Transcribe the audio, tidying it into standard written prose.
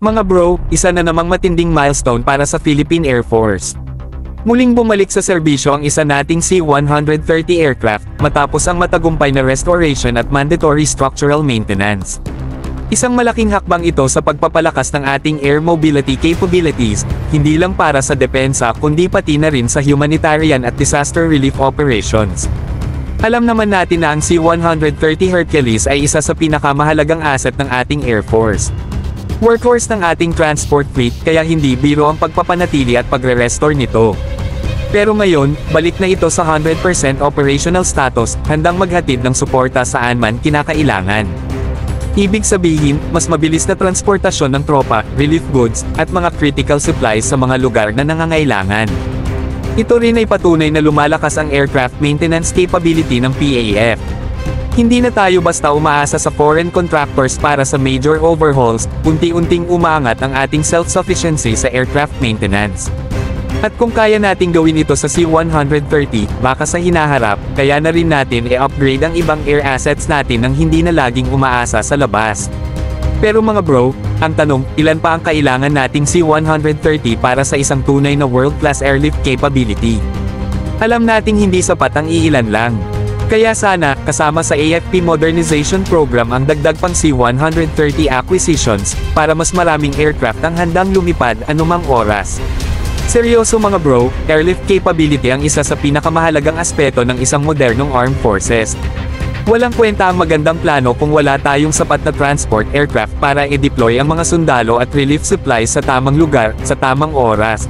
Mga bro, isa na namang matinding milestone para sa Philippine Air Force. Muling bumalik sa serbisyo ang isa nating C-130 aircraft, matapos ang matagumpay na restoration at mandatory structural maintenance. Isang malaking hakbang ito sa pagpapalakas ng ating air mobility capabilities, hindi lang para sa depensa kundi pati na rin sa humanitarian at disaster relief operations. Alam naman natin na ang C-130 Hercules ay isa sa pinakamahalagang asset ng ating Air Force. Workhorse ng ating transport fleet, kaya hindi biro ang pagpapanatili at pagre-restore nito. Pero ngayon, balik na ito sa 100% operational status, handang maghatid ng suporta saan man kinakailangan. Ibig sabihin, mas mabilis na transportasyon ng tropa, relief goods, at mga critical supplies sa mga lugar na nangangailangan. Ito rin ay patunay na lumalakas ang aircraft maintenance capability ng PAF. Hindi na tayo basta umaasa sa foreign contractors para sa major overhauls, unti-unting umaangat ang ating self-sufficiency sa aircraft maintenance. At kung kaya nating gawin ito sa C-130, baka sa hinaharap, kaya na rin natin i-upgrade ang ibang air assets natin nang hindi na laging umaasa sa labas. Pero mga bro, ang tanong, ilan pa ang kailangan nating C-130 para sa isang tunay na world-class airlift capability? Alam nating hindi sapat ang iilan lang. Kaya sana, kasama sa AFP Modernization Program ang dagdag pang C-130 acquisitions, para mas maraming aircraft ang handang lumipad anumang oras. Seryoso mga bro, airlift capability ang isa sa pinakamahalagang aspeto ng isang modernong armed forces. Walang kwenta ang magandang plano kung wala tayong sapat na transport aircraft para i-deploy ang mga sundalo at relief supplies sa tamang lugar, sa tamang oras.